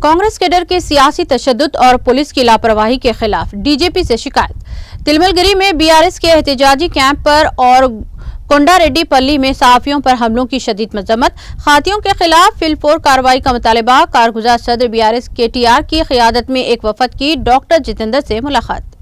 Congress cadre के सियासी तशद्दुद और पुलिस की लापरवाही के खिलाफ डीजीपी से शिकायत। तिलमलगिरी में बीआरएस के एहतजाजी कैंप पर और कोंडारेड्डी में सहाफियों पर हमलों की शदीद मजम्मत। खातियों के खिलाफ फिलफोर कार्रवाई का मुतालबा। कारगुजार सदर बीआरएस केटीआर की क़ियादत में एक वफद की डॉक्टर जितेंद्र से मुलाकात।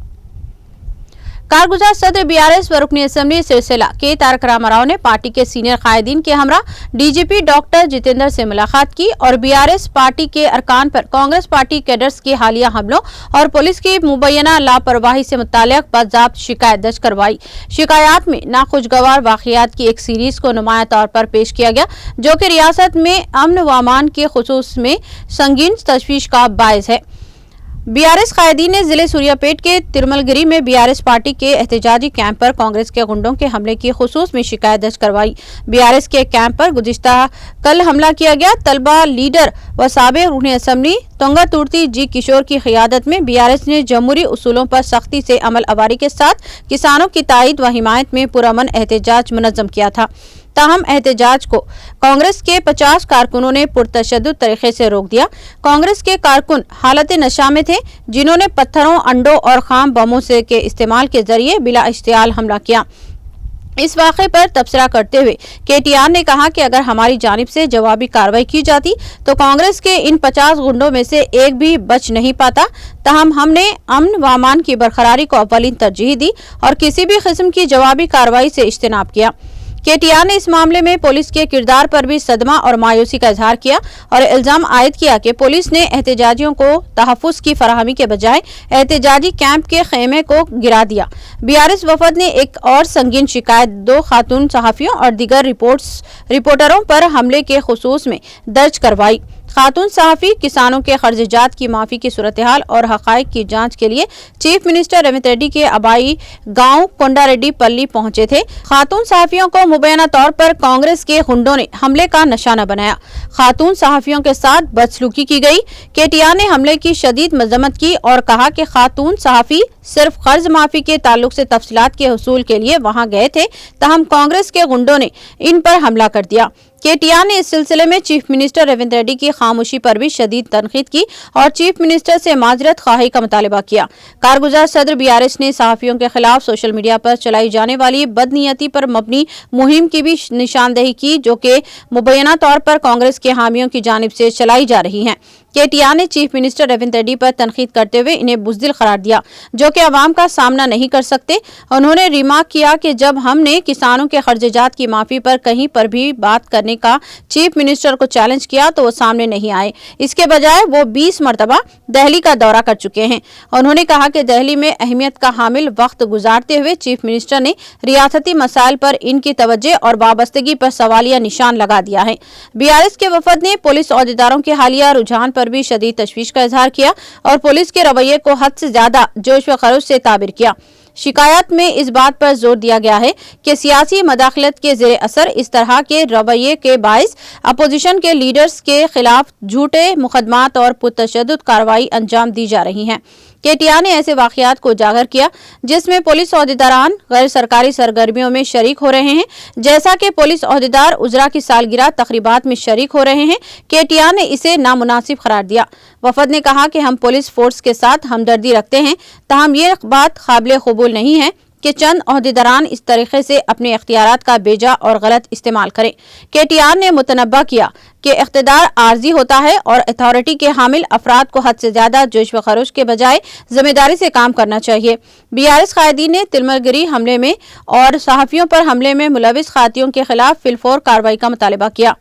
कारगुजार सदर बीआरएस व रुकनी असेंबली सिलसिला के तारक रामाराव ने पार्टी के सीनियर कायदीन के हमरा डीजीपी डॉक्टर जितेंद्र से मुलाकात की और बीआरएस पार्टी के अरकान पर कांग्रेस पार्टी कैडर्स के हालिया हमलों और पुलिस की मुबैना लापरवाही से मुताल्लिक बाज़ाब्त शिकायत दर्ज करवाई। शिकायत में नाखुशगवार वाक़ियात की एक सीरीज को नुमाया तौर पर पेश किया गया, जो कि रियासत में अमन व अमान के खुसूस में संगीन तशवीश का बायस है। बीआरएस कायदीन ने जिले सूर्यापेट के तिलमलगिरी में बीआरएस पार्टी के एहतजाजी कैंप पर कांग्रेस के गुंडों के हमले की खुसूस में शिकायत दर्ज करवाई। बीआरएस के कैंप पर गुज़िश्ता कल हमला किया गया। तलबा लीडर व साबिक़ रुकनी असेंबली तोंगा तुर्ती जी किशोर की क़ियादत में बीआरएस ने जमहूरी उसूलों पर सख्ती से अमल अवारी के साथ किसानों की तायद व हिमायत में पुरअमन एहतजाज मुनज़्ज़म किया था। ताहम एहतजाज को कांग्रेस के 50 कारकुनों ने पुरतशद्दुद तरीके से रोक दिया। कांग्रेस के कारकुन हालत नशा में थे, जिन्होंने पत्थरों, अंडों और खाम बमों से के इस्तेमाल के जरिए बिला इश्तियाल हमला किया। इस वाक़े पर तबसरा करते हुए केटीआर ने कहा कि अगर हमारी जानिब से जवाबी कार्रवाई की जाती तो कांग्रेस के इन 50 गुंडों में से एक भी बच नहीं पाता। ताहम हमने अमन व अमान की बरकरारी को अव्वलीन तरजीह दी और किसी भी किस्म की जवाबी कार्रवाई से इज्तनाब किया। केटीआर ने इस मामले में पुलिस के किरदार पर भी सदमा और मायूसी का इजहार किया और इल्जाम आयद किया कि पुलिस ने एहतजाजियों को तहफ़्फ़ुज़ की फराहमी के बजाय एहतजाजी कैंप के खेमे को गिरा दिया। बीआरएस वफद ने एक और संगीन शिकायत 2 खातून सहाफ़ियों और दीगर रिपोर्टरों पर हमले के खुसूस में दर्ज करवाई। खातून सहाफ़ी किसानों के खर्जात की माफ़ी की सूरत हाल और हक़ाइक़ की जांच के लिए चीफ मिनिस्टर रेवंत रेड्डी के आबाई गांव कोंडारेड्डी पहुंचे थे। खातून सहाफ़ियों को मुबैना तौर पर कांग्रेस के गुंडों ने हमले का निशाना बनाया। खातून सहाफ़ियों के साथ बदसलूकी की गई। केटीआर ने हमले की शदीद मजम्मत की और कहा कि खातून सहाफ़ी सिर्फ कर्ज माफ़ी के ताल्लुक से तफसीलात के हुसूल के लिए वहां गए थे, ताहम कांग्रेस के गुंडों ने इन पर हमला कर दिया। केटीआर ने इस सिलसिले में चीफ मिनिस्टर रेवंत रेड्डी की खामोशी पर भी शदीद तनकीद की और चीफ मिनिस्टर से माजरत ख़्वाही का मुतालबा किया। कारगुजार सदर बीआरएस ने सहाफ़ियों के खिलाफ सोशल मीडिया पर चलाई जाने वाली बदनीयती पर मबनी मुहिम की भी निशानदेही की, जो कि मुबैना तौर पर कांग्रेस के हामियों की जानिब से चलाई जा रही हैं। केटीआर ने चीफ मिनिस्टर रेवंत रेड्डी पर तनकीद करते हुए इन्हें बुज़दिल करार दिया, जो कि अवाम का सामना नहीं कर सकते। उन्होंने रिमार्क किया कि जब हमने किसानों के खर्जात की माफ़ी पर कहीं पर भी बात करने का चीफ मिनिस्टर को चैलेंज किया तो वो सामने नहीं आए। इसके बजाय वो 20 मरतबा दिल्ली का दौरा कर चुके हैं। उन्होंने कहा कि दिल्ली में अहमियत का हामिल वक्त गुजारते हुए चीफ मिनिस्टर ने रियासती मसाइल पर इनकी तवज्जो और वाबस्तगी पर सवालिया निशान लगा दिया है। बीआरएस के वफद ने पुलिस अहदेदारों के हालिया रुझान पर भी शदीद तशवीश का इजहार किया और पुलिस के रवैये को हद से ज्यादा जोश व खरोश से ताबिर किया। शिकायत में इस बात पर जोर दिया गया है कि सियासी मदाखलत के ज़ेरे असर इस तरह के रवैये के बायस अपोजिशन के लीडर्स के खिलाफ झूठे मुकदमात और पुरतशद्दुद कार्रवाई अंजाम दी जा रही हैं। केटीआर ने ऐसे वाक़ियात को उजागर किया जिसमें पुलिस अहदेदारान गैर सरकारी सरगर्मियों में शरीक हो रहे हैं, जैसा कि पुलिस अहदेदार उजरा की सालगिरह तकरीबात में शरीक हो रहे हैं। केटीआर ने इसे नामुनासिब करार दिया। वफद ने कहा कि हम पुलिस फोर्स के साथ हमदर्दी रखते हैं, ताहम ये बात काबिल कबूल नहीं है कि चंद अहदेदारान इस तरीके से अपने इख्तियारात का बेजा और गलत इस्तेमाल करें। केटीआर ने मुतनब्बा किया कि इख्तियार आर्जी होता है और अथॉरिटी के हामिल अफराद को हद से ज्यादा जोश व खरोश के बजाय जिम्मेदारी से काम करना चाहिए। बीआरएस कायदीन ने तिलमलगिरी हमले में और सहाफ़ियों पर हमले में मुलविस खातियों के खिलाफ फिलफौर कार्रवाई का मुतालबा किया।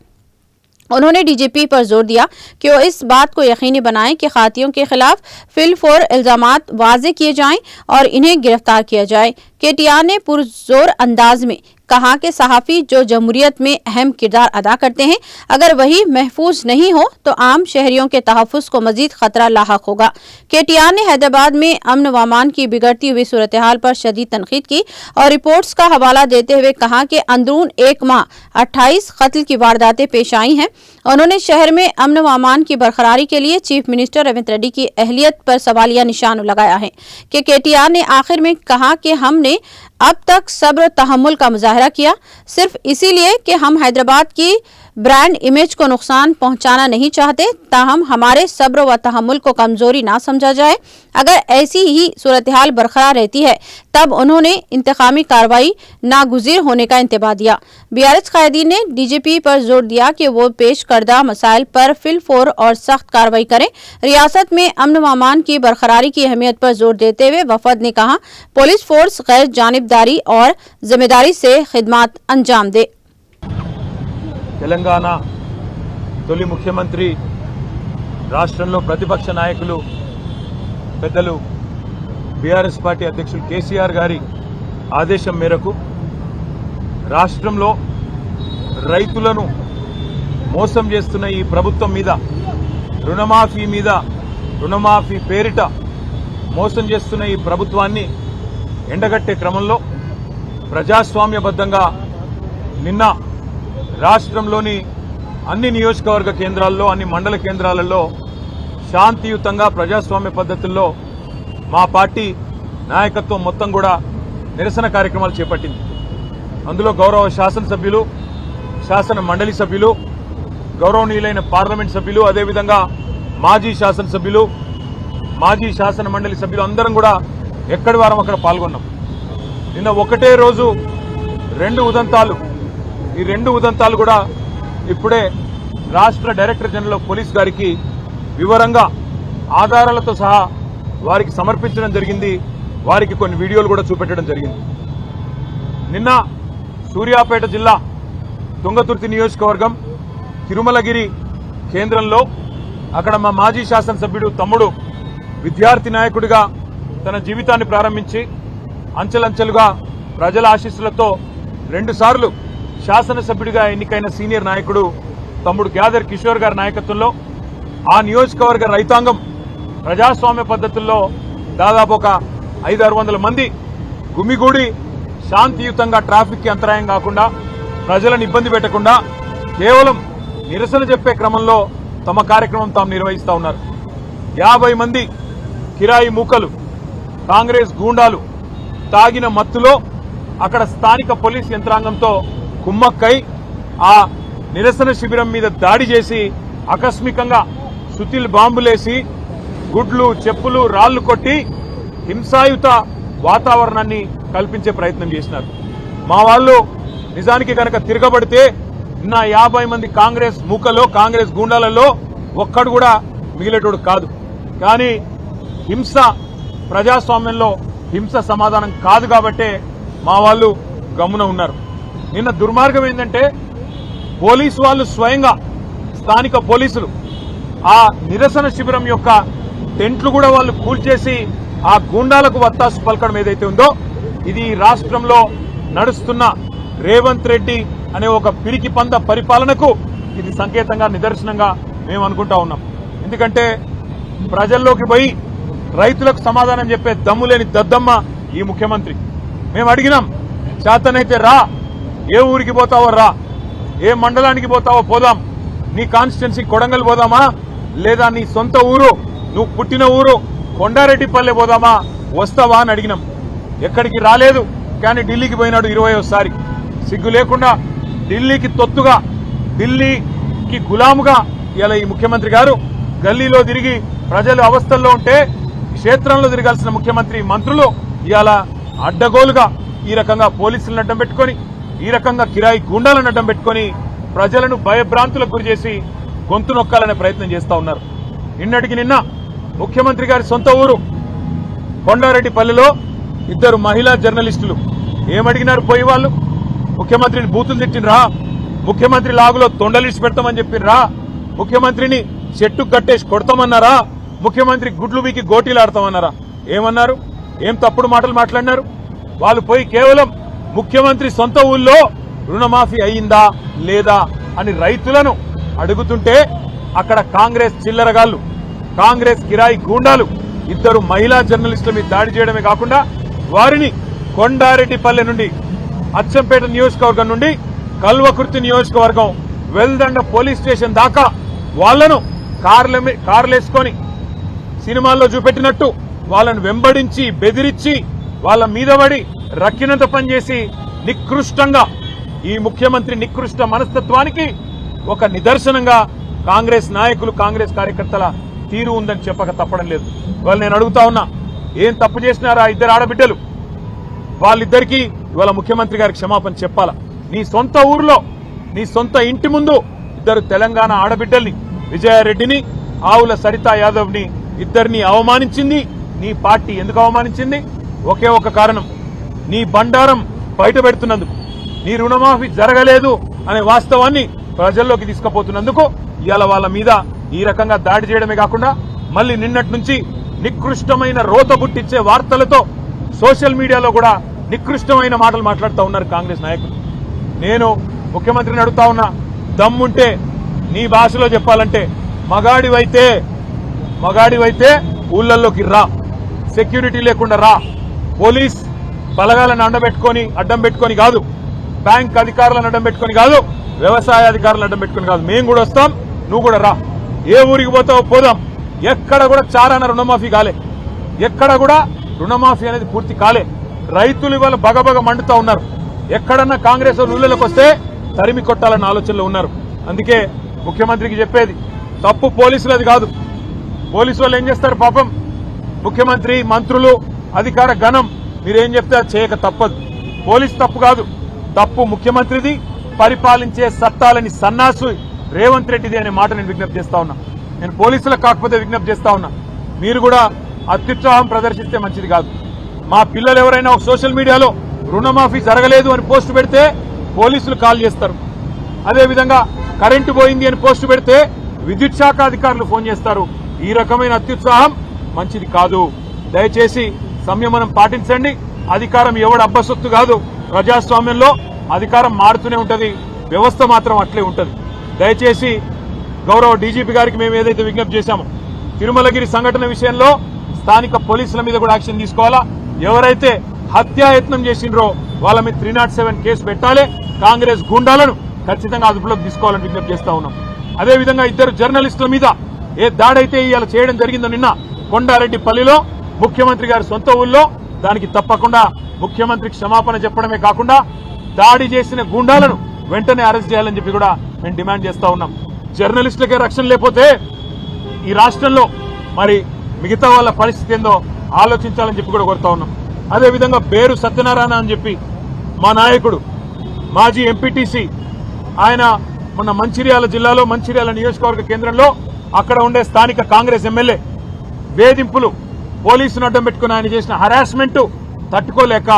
उन्होंने डीजीपी पर जोर दिया कि वो इस बात को यकीनी बनाएं कि खातियों के खिलाफ फिलफौर इल्जामात वाज़े किए जाएं और इन्हें गिरफ्तार किया जाए। केटीआर ने पुरजोर अंदाज में कहा कि सहाफ़ी जो जमहूरियत में अहम किरदार अदा करते हैं, अगर वही महफूज नहीं हो तो आम शहरियों के तहफ़्फ़ुज़ को मज़ीद ख़तरा लाहक होगा। केटीआर ने हैदराबाद में अमन व अमान की बिगड़ती हुई सूरत हाल पर शदीद तनकीद की और रिपोर्ट्स का हवाला देते हुए कहा कि अंदरून एक माह 28 कत्ल की वारदातें पेश आई हैं। उन्होंने शहर में अमन व अमान की बरकरारी के लिए चीफ मिनिस्टर रेवंत रेड्डी की अहलियत पर सवालिया निशान लगाया है कि केटीआर ने आखिर में कहा कि हमने अब तक सब्र तहम्मुल का मुजाहरा किया, सिर्फ इसीलिए कि हम हैदराबाद की ब्रांड इमेज को नुकसान पहुंचाना नहीं चाहते, ताहम हमारे सब्र व तहम्मुल को कमजोरी ना समझा जाए। अगर ऐसी ही सूरत-हाल बरकरार रहती है तब उन्होंने इंतकामी कार्रवाई नागुज़ीर होने का इंतबाह दिया। बीआरएस कायदीन ने डीजीपी पर जोर दिया कि वो पेश करदा मसाइल पर फिलफौर और सख्त कार्रवाई करें। रियासत में अमन व अमान की बरकरारी की अहमियत पर जोर देते हुए वफद ने कहा, पुलिस फोर्स गैर जानिबदारी और जिम्मेदारी से खिदमत अंजाम दे। తెలంగాణ తొలి ముఖ్యమంత్రి రాష్ట్రంలో ప్రతిపక్ష నాయకులు పెద్దలు బీఆర్ఎస్ పార్టీ అధ్యక్షులు కేసీఆర్ గారి ఆదేశం మేరకు రాష్ట్రంలో రైతులను మోసం చేస్తున్న ఈ ప్రభుత్వం మీద రుణమాఫీ పేరిట మోసం చేస్తున్న ఈ ప్రభుత్వాన్ని ఎండగట్టే క్రమంలో ప్రజాస్వామ్యబద్ధంగా నిన్న రాష్ట్రంలోని అన్ని నియోజకవర్గ కేంద్రాల్లో అన్ని మండల కేంద్రాలలో శాంతియుతంగా ప్రజాస్వామ్య పద్ధతుల్లో మా పార్టీ నాయకత్వం మొత్తం కూడా నిరసన కార్యక్రమాలు చేపట్టింది। అందులో గౌరవ శాసనసభ్యులు, శాసన మండలి సభ్యులు, గౌరవనీయులైన పార్లమెంట్ సభ్యులు, అదేవిధంగా మాజీ శాసనసభ్యులు, మాజీ శాసన మండలి సభ్యులు అందరం కూడా ఎక్కడి వారం అక్కడ పాల్గొన్నాం। నిన్న ఒకటే రోజు ఈ రెండు ఉదంతాలు కూడా ఇప్పుడే రాష్ట్ర డైరెక్టర్ జనరల్ ఆఫ్ పోలీస్ గారికి వివరంగా ఆధారాలతో సహా వారికి సమర్పించడం జరిగింది। వారికి కొన్ని వీడియోలు కూడా చూపెట్టడం జరిగింది। నిన్న సూర్యాపేట జిల్లా తుంగతుర్తి నియోజకవర్గం తిరుమలగిరి కేంద్రంలో అక్కడ మా మాజీ శాసనసభ్యుడు తమ్ముడు విద్యార్థి నాయకుడిగా తన జీవితాన్ని ప్రారంభించి అంచెలంచెలుగా ప్రజల ఆశీస్సులతో 2 సార్లు శాసనసభ్యుడిగా ఎన్నికైన సీనియర్ నాయకుడు తమ్ముడు గ్యాదర్ కిషోర్ గారి నాయకత్వంలో ఆ నియోజకవర్గ రైతాంగం ప్రజాస్వామ్య పద్ధతుల్లో దాదాపు ఒక 500-600 మంది గుమిగూడి శాంతియుతంగా ట్రాఫిక్ కి అంతరాయం కాకుండా ప్రజలను ఇబ్బంది పెట్టకుండా కేవలం నిరసన చెప్పే క్రమంలో తమ కార్యక్రమం తాము నిర్వహిస్తా ఉన్నారు। 50 మంది కిరాయి మూకలు, కాంగ్రెస్ గూండాలు తాగిన మత్తులో అక్కడ స్థానిక పోలీస్ యంత్రాంగంతో కుమ్మక్కై ఆ నిరసన శిబిరం మీద దాడి చేసి ఆకస్మికంగా సుతిల్ బాంబులేసి గుడ్లు, చెప్పులు, రాళ్లు కొట్టి హింసాయుత వాతావరణాన్ని కల్పించే ప్రయత్నం చేసినారు। మా వాళ్ళు నిజానికి కనుక తిరగబడితే నిన్న 50 మంది కాంగ్రెస్ మూకలో, కాంగ్రెస్ గూండాలలో ఒక్కడు కూడా మిగిలేటోడు కాదు। కానీ హింస ప్రజాస్వామ్యంలో హింస సమాధానం కాదు కాబట్టే మా వాళ్ళు గమ్మున ఉన్నారు। నిన్న దుర్మార్గం ఏంటంటే పోలీసు వాళ్ళు స్వయంగా స్థానిక పోలీసులు ఆ నిరసన శిబిరం యొక్క టెంట్లు కూడా వాళ్ళు కూల్చేసి ఆ గూండాలకు వత్తాసు పలకడం ఏదైతే ఉందో ఇది రాష్ట్రంలో నడుస్తున్న రేవంత్ రెడ్డి అనే ఒక పిరికి పంద పరిపాలనకు ఇది సంకేతంగా, నిదర్శనంగా మేము అనుకుంటా ఉన్నాం। ఎందుకంటే ప్రజల్లోకి పోయి రైతులకు సమాధానం చెప్పే దమ్ము లేని దద్దమ్మ ఈ ముఖ్యమంత్రి। మేము అడిగినాం, చేతనైతే రా, ఏ ఊరికి పోతావో రా, ఏ మండలానికి పోతావో పోదాం, నీ కాన్స్టిట్యున్సీ కొడంగల్ పోదామా, లేదా నీ సొంత ఊరు, నువ్వు పుట్టిన ఊరు కొండారెడ్డిపల్లె పోదామా, వస్తావా అని అడిగినాం। ఎక్కడికి రాలేదు, కానీ ఢిల్లీకి పోయినాడు 20వ సిగ్గు లేకుండా ఢిల్లీకి తొత్తుగా, ఢిల్లీకి గులాముగా ఇలా ఈ ముఖ్యమంత్రి గారు గల్లీలో తిరిగి ప్రజలు అవస్థల్లో ఉంటే క్షేత్రంలో తిరగాల్సిన ముఖ్యమంత్రి, మంత్రులు ఇవాళ అడ్డగోలుగా ఈ రకంగా పోలీసులను అడ్డం పెట్టుకొని, ఈ రకంగా కిరాయి గూండాలను అడ్డం పెట్టుకొని ప్రజలను భయభ్రాంతులకు గురి చేసి గొంతు నొక్కాలనే ప్రయత్నం చేస్తా ఉన్నారు। నిన్నటికి నిన్న ముఖ్యమంత్రి గారి సొంత ఊరు కొండారెడ్డిపల్లిలో 2 మహిళా జర్నలిస్టులు ఏమడిగినారు? పోయి వాళ్ళు ముఖ్యమంత్రిని బూతులు తిట్టినరా, ముఖ్యమంత్రి లాగులో తొండలిసి పెడతామని చెప్పినరా, ముఖ్యమంత్రిని చెట్టు కట్టేసి కొడతామన్నారా, ముఖ్యమంత్రి గుడ్లు వీకి గోటీలాడతామన్నారా? ఏమన్నారు? ఏం తప్పుడు మాటలు మాట్లాడినారు? వాళ్ళు పోయి కేవలం ముఖ్యమంత్రి సొంత ఊళ్ళో రుణమాఫీ అయ్యిందా లేదా అని రైతులను అడుగుతుంటే అక్కడ కాంగ్రెస్ చిల్లరగాళ్లు, కాంగ్రెస్ కిరాయి గూండాలు 2 మహిళా జర్నలిస్టుల మీద దాడి చేయడమే కాకుండా వారిని కొండారెడ్డిపల్లె నుండి, అచ్చంపేట నియోజకవర్గం నుండి కల్వకుర్తి నియోజకవర్గం వెల్దండ పోలీస్ స్టేషన్ దాకా వాళ్లను కార్లేసుకొని సినిమాల్లో చూపెట్టినట్టు వాళ్ళను వెంబడించి బెదిరించి వాళ్ళ మీద పడి రక్కినంత పనిచేసి నికృష్టంగా ఈ ముఖ్యమంత్రి నికృష్ట మనస్తత్వానికి ఒక నిదర్శనంగా కాంగ్రెస్ నాయకులు కాంగ్రెస్ కార్యకర్తల తీరు ఉందని చెప్పక తప్పడం లేదు. ఇవాళ నేను అడుగుతా ఉన్నా, ఏం తప్పు చేసినారా ఇద్దరు ఆడబిడ్డలు? వాళ్ళిద్దరికీ ఇవాళ ముఖ్యమంత్రి గారికి క్షమాపణ చెప్పాలా? నీ సొంత ఊర్లో నీ సొంత ఇంటి ముందు ఇద్దరు తెలంగాణ ఆడబిడ్డల్ని, విజయారెడ్డిని, ఆవుల సరితా యాదవ్ ని, ఇద్దరిని అవమానించింది నీ పార్టీ. ఎందుకు అవమానించింది? ఒకే ఒక కారణం, నీ బండారం బయట పెడుతున్నందుకు, నీ రుణమాఫీ జరగలేదు అనే వాస్తవాన్ని ప్రజల్లోకి తీసుకుపోతున్నందుకు ఇవాళ వాళ్ళ మీద ఈ రకంగా దాడి చేయడమే కాకుండా మళ్ళీ నిన్నటి నుంచి నికృష్టమైన రోత పుట్టించే వార్తలతో సోషల్ మీడియాలో కూడా నికృష్టమైన మాటలు మాట్లాడుతూ ఉన్నారు కాంగ్రెస్ నాయకులు. నేను ముఖ్యమంత్రిని అడుగుతా ఉన్నా, దమ్ముంటే నీ భాషలో చెప్పాలంటే మగాడివైతే ఊళ్ళల్లోకి రా, సెక్యూరిటీ లేకుండా రా, పోలీస్ బలగాలను అడ్డం పెట్టుకొని కాదు, బ్యాంక్ అధికారులను అడ్డం పెట్టుకొని కాదు, వ్యవసాయ అధికారులను అడ్డం పెట్టుకొని కాదు, మేము కూడా వస్తాం, నువ్వు కూడా రా. ఏ ఊరికి పోతావో పోదాం. ఎక్కడ కూడా చారాన రుణమాఫీ కాలే, ఎక్కడ కూడా రుణమాఫీ అనేది పూర్తి కాలే. రైతులు ఇవాళ బగబగ మండుతా ఉన్నారు. ఎక్కడన్నా కాంగ్రెస్ ఊళ్ళలోకి వస్తే తరిమి కొట్టాలన్న ఆలోచనలో ఉన్నారు. అందుకే ముఖ్యమంత్రికి చెప్పేది, తప్పు పోలీసులది కాదు. పోలీసు వాళ్ళు ఏం చేస్తారు పాపం, ముఖ్యమంత్రి, మంత్రులు, అధికార గణం మీరేం చెప్తే అది చేయక తప్పదు. పోలీసు తప్పు కాదు, తప్పు ముఖ్యమంత్రిది, పరిపాలించే సత్తాలని సన్నాసు రేవంత్ రెడ్డిది అనే మాట నేను విజ్ఞప్తి చేస్తా ఉన్నా. నేను పోలీసులకు కాకపోతే విజ్ఞప్తి చేస్తా ఉన్నా, మీరు కూడా అత్యుత్సాహం ప్రదర్శిస్తే మంచిది కాదు. మా పిల్లలు ఎవరైనా ఒక సోషల్ మీడియాలో రుణమాఫీ జరగలేదు అని పోస్టు పెడితే పోలీసులు కాల్ చేస్తారు. అదేవిధంగా కరెంటు పోయింది అని పోస్టు పెడితే విద్యుత్ శాఖ అధికారులు ఫోన్ చేస్తారు. ఈ రకమైన అత్యుత్సాహం మంచిది కాదు. దయచేసి సంయమనం పాటించండి. అధికారం ఎవడు అబ్బసొత్తు కాదు. ప్రజాస్వామ్యంలో అధికారం మారుతూనే ఉంటది, వ్యవస్థ మాత్రం అట్లే ఉంటది. దయచేసి గౌరవ డీజీపీ గారికి మేము ఏదైతే విజ్ఞప్తి చేశామో, తిరుమలగిరి సంఘటన విషయంలో స్థానిక పోలీసుల మీద కూడా యాక్షన్ తీసుకోవాలా. ఎవరైతే హత్యాయత్నం చేసిండ్రో వాళ్ళ మీద 307 కేసు పెట్టాలి. కాంగ్రెస్ గుండాలను ఖచ్చితంగా అదుపులోకి తీసుకోవాలని విజ్ఞప్తి చేస్తా ఉన్నాం. అదేవిధంగా ఇద్దరు జర్నలిస్టుల మీద ఏ దాడైతే ఇవాళ చేయడం జరిగిందో నిన్న కొండారెడ్డిపల్లిలో, ముఖ్యమంత్రి గారి సొంత ఊళ్ళో, దానికి తప్పకుండా ముఖ్యమంత్రి క్షమాపణ చెప్పడమే కాకుండా దాడి చేసిన గుండాలను వెంటనే అరెస్ట్ చేయాలని చెప్పి కూడా మేము డిమాండ్ చేస్తా ఉన్నాం. జర్నలిస్టులకే రక్షణ లేకపోతే ఈ రాష్ట్రంలో మరి మిగతా వాళ్ళ పరిస్థితి ఏందో ఆలోచించాలని చెప్పి కూడా కోరుతా ఉన్నాం. అదేవిధంగా బేరు సత్యనారాయణ అని చెప్పి మా నాయకుడు, మాజీ ఎంపీటీసీ, ఆయన మొన్న మంచిర్యాల జిల్లాలో మంచిర్యాల నియోజకవర్గ కేంద్రంలో అక్కడ ఉండే స్థానిక కాంగ్రెస్ ఎమ్మెల్యే వేధింపులు, పోలీసును అడ్డం పెట్టుకుని ఆయన చేసిన హరాస్మెంట్ తట్టుకోలేక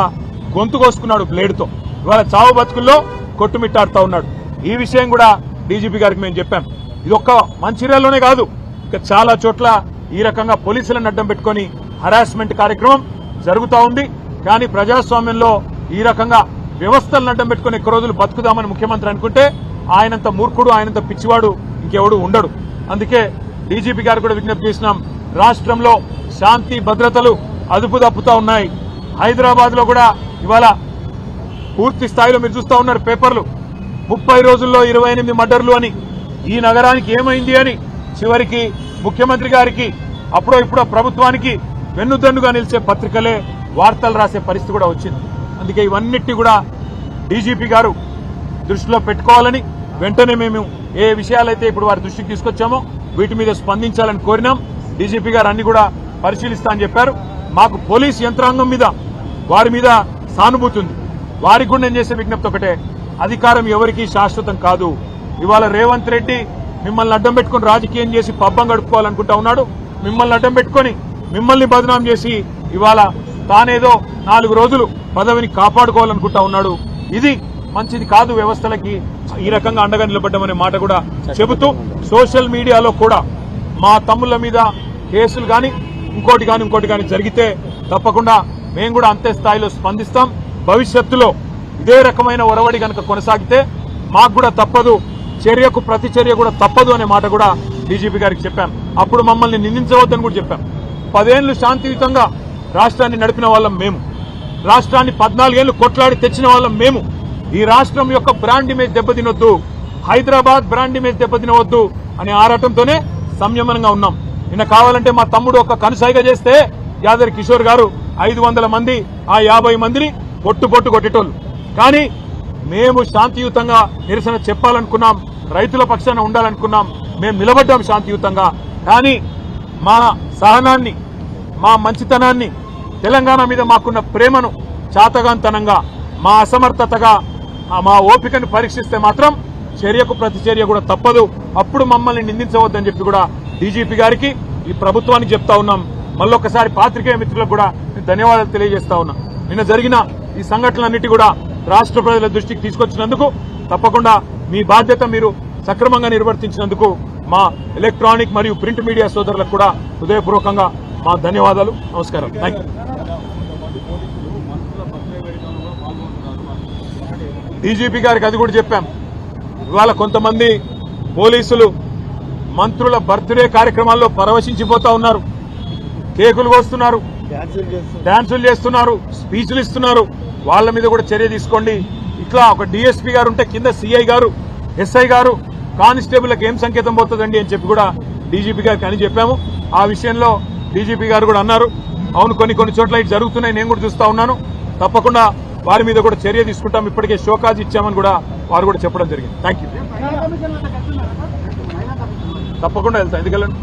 గొంతు కోసుకున్నాడు బ్లేడ్తో. ఇవాళ చావు బతుకుల్లో కొట్టుమిట్టాడుతూ ఉన్నాడు. ఈ విషయం కూడా డీజీపీ గారికి మేము చెప్పాం. ఇది ఒక్క మంచిర్యాలలోనే కాదు, ఇక చాలా చోట్ల ఈ రకంగా పోలీసులను అడ్డం పెట్టుకుని హరాస్మెంట్ కార్యక్రమం జరుగుతూ ఉంది. కానీ ప్రజాస్వామ్యంలో ఈ రకంగా వ్యవస్థలను అడ్డం పెట్టుకుని ఎక్కువ రోజులు బతుకుదామని ముఖ్యమంత్రి అనుకుంటే ఆయనంత మూర్ఖుడు, ఆయనంత పిచ్చివాడు ఇంకెవడు ఉండడు. అందుకే డీజీపీ గారు కూడా విజ్ఞప్తి చేసినాం, రాష్ట్రంలో శాంతి భద్రతలు అదుపు తప్పుతా ఉన్నాయి. హైదరాబాద్ లో కూడా ఇవాళ పూర్తి స్థాయిలో మీరు చూస్తా ఉన్నారు పేపర్లు, 30 రోజుల్లో 28 మర్డర్లు అని. ఈ నగరానికి ఏమైంది అని చివరికి ముఖ్యమంత్రి గారికి అప్పుడో ఇప్పుడో ప్రభుత్వానికి వెన్నుదన్నుగా నిలిచే పత్రికలే వార్తలు రాసే పరిస్థితి కూడా వచ్చింది. అందుకే ఇవన్నిటి కూడా డీజీపీ గారు దృష్టిలో పెట్టుకోవాలని, వెంటనే మేము ఏ విషయాలైతే ఇప్పుడు వారి దృష్టికి తీసుకొచ్చామో వీటి మీద స్పందించాలని కోరినాం. డీజీపీ గారు అన్ని కూడా పరిశీలిస్తా అని చెప్పారు. మాకు పోలీస్ యంత్రాంగం మీద, వారి మీద సానుభూతి ఉంది. వారికి కూడా నేను చేసే విజ్ఞప్తి ఒకటే, అధికారం ఎవరికీ శాశ్వతం కాదు. ఇవాళ రేవంత్ రెడ్డి మిమ్మల్ని అడ్డం పెట్టుకుని రాజకీయం చేసి పబ్బం గడుపుకోవాలనుకుంటా ఉన్నాడు. మిమ్మల్ని అడ్డం పెట్టుకుని మిమ్మల్ని బదనాం చేసి ఇవాళ తానేదో 4 రోజులు పదవిని కాపాడుకోవాలనుకుంటా ఉన్నాడు. ఇది మంచిది కాదు. వ్యవస్థలకి ఈ రకంగా అండగా నిలబడ్డామనే మాట కూడా చెబుతూ, సోషల్ మీడియాలో కూడా మా తమ్ముళ్ల మీద కేసులు కానీ ఇంకోటి కానీ జరిగితే తప్పకుండా మేము కూడా అంతే స్థాయిలో స్పందిస్తాం. భవిష్యత్తులో ఇదే రకమైన ఒరవడి కనుక కొనసాగితే మాకు కూడా తప్పదు, చర్యకు ప్రతి చర్య కూడా తప్పదు అనే మాట కూడా డీజీపీ గారికి చెప్పాం. అప్పుడు మమ్మల్ని నిందించవద్దని కూడా చెప్పాం. 10 ఏళ్లు శాంతియుతంగా రాష్ట్రాన్ని నడిపిన వాళ్ళం మేము, రాష్ట్రాన్ని 14 ఏళ్లు కొట్లాడి తెచ్చిన వాళ్ళం మేము. ఈ రాష్ట్రం యొక్క బ్రాండ్ ఇమేజ్ దెబ్బతినొద్దు, హైదరాబాద్ బ్రాండ్ ఇమేజ్ దెబ్బతినవద్దు అనే ఆరాటంతోనే సంయమనంగా ఉన్నాం. నిన్న కావాలంటే మా తమ్ముడు ఒక కనుసైగ చేస్తే యాదరి కిషోర్ గారు 500 మంది ఆ 50 మందిని పొట్టు కొట్టేటోళ్ళు. కానీ మేము శాంతియుతంగా నిరసన చెప్పాలనుకున్నాం. రైతుల పక్షాన ఉండాలనుకున్నాం. మేము నిలబడ్డాం శాంతియుతంగా. కానీ మా సహనాన్ని, మా మంచితనాన్ని, తెలంగాణ మీద మాకున్న ప్రేమను చాతగాంతనంగా, మా అసమర్థతగా, మా ఓపికను పరీక్షిస్తే మాత్రం చర్యకు ప్రతిచర్య కూడా తప్పదు. అప్పుడు మమ్మల్ని నిందించవద్దని చెప్పి కూడా డీజీపీ గారికి, ఈ ప్రభుత్వానికి చెప్తా ఉన్నాం. మళ్ళొకసారి పాత్రికేయ మిత్రులకు కూడా ధన్యవాదాలు తెలియజేస్తా ఉన్నా. నిన్న జరిగిన ఈ సంఘటనలన్నిటి కూడా రాష్ట్ర ప్రజల దృష్టికి తీసుకొచ్చినందుకు, తప్పకుండా మీ బాధ్యత మీరు సక్రమంగా నిర్వర్తించినందుకు మా ఎలక్ట్రానిక్ మరియు ప్రింట్ మీడియా సోదరులకు కూడా హృదయపూర్వకంగా మా ధన్యవాదాలు. నమస్కారం. Thank you. డీజీపీ గారికి అది కూడా చెప్పాం. ఇవాళ కొంతమంది పోలీసులు మంత్రుల బర్త్డే కార్యక్రమాల్లో పరవశించిపోతా ఉన్నారు, కేకులు కోస్తున్నారు, డాన్సులు చేస్తున్నారు, స్పీచ్లు ఇస్తున్నారు. వాళ్ళ మీద కూడా చర్య తీసుకోండి. ఇట్లా ఒక డీఎస్పీ గారు ఉంటే కింద సిఐ గారు, ఎస్ఐ గారు, కానిస్టేబుల్కి ఏం సంకేతం పోతుందండి అని చెప్పి కూడా డీజీపీ గారికి అని చెప్పాము. ఆ విషయంలో డీజీపీ గారు కూడా అన్నారు, అవును కొన్ని చోట్ల ఇటు జరుగుతున్నాయి, నేను కూడా చూస్తా ఉన్నాను, తప్పకుండా వారి మీద కూడా చర్య తీసుకుంటాం, ఇప్పటికే షోకాజ్ ఇచ్చామని కూడా వారు కూడా చెప్పడం జరిగింది. Thank you. తప్పకుండా వెళ్తాం. ఎందుకెళ్ళండి.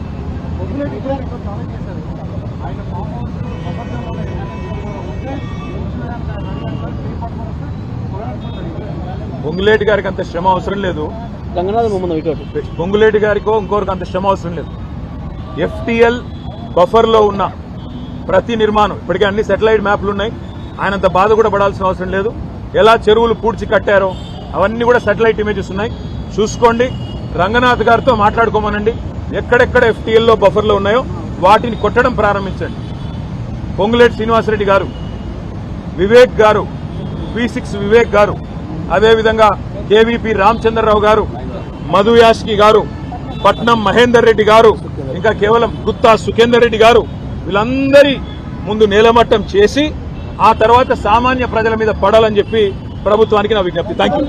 పొంగులేటి గారికి అంత శ్రమ అవసరం లేదు. పొంగులేటి గారికో ఇంకోరికి అంత శ్రమ అవసరం లేదు. FTL బఫర్లో ఉన్న ప్రతి నిర్మాణం, ఇప్పటికే అన్ని సెటిలైట్ మ్యాప్లు ఉన్నాయి, ఆయనంత బాధ కూడా పడాల్సిన అవసరం లేదు. ఎలా చెరువులు పూడ్చి కట్టారో అవన్నీ కూడా సెటిలైట్ ఇమేజెస్ ఉన్నాయి, చూసుకోండి. రంగనాథ్ గారితో మాట్లాడుకోమనండి, ఎక్కడెక్కడ FTLలో బఫర్లో ఉన్నాయో వాటిని కొట్టడం ప్రారంభించండి. పొంగులేటి శ్రీనివాసరెడ్డి గారు, వివేక్ గారు, P6 వివేక్ గారు, అదేవిధంగా KVP రామచంద్రరావు గారు, మధు యాష్కి గారు, పట్నం మహేందర్ రెడ్డి గారు, ఇంకా కేవలం గుత్తా సుఖేందర్ రెడ్డి గారు, వీళ్ళందరి ముందు నేలమట్టం చేసి ఆ తర్వాత సామాన్య ప్రజల మీద పడాలని చెప్పి ప్రభుత్వానికి నా విజ్ఞప్తి. Thank you.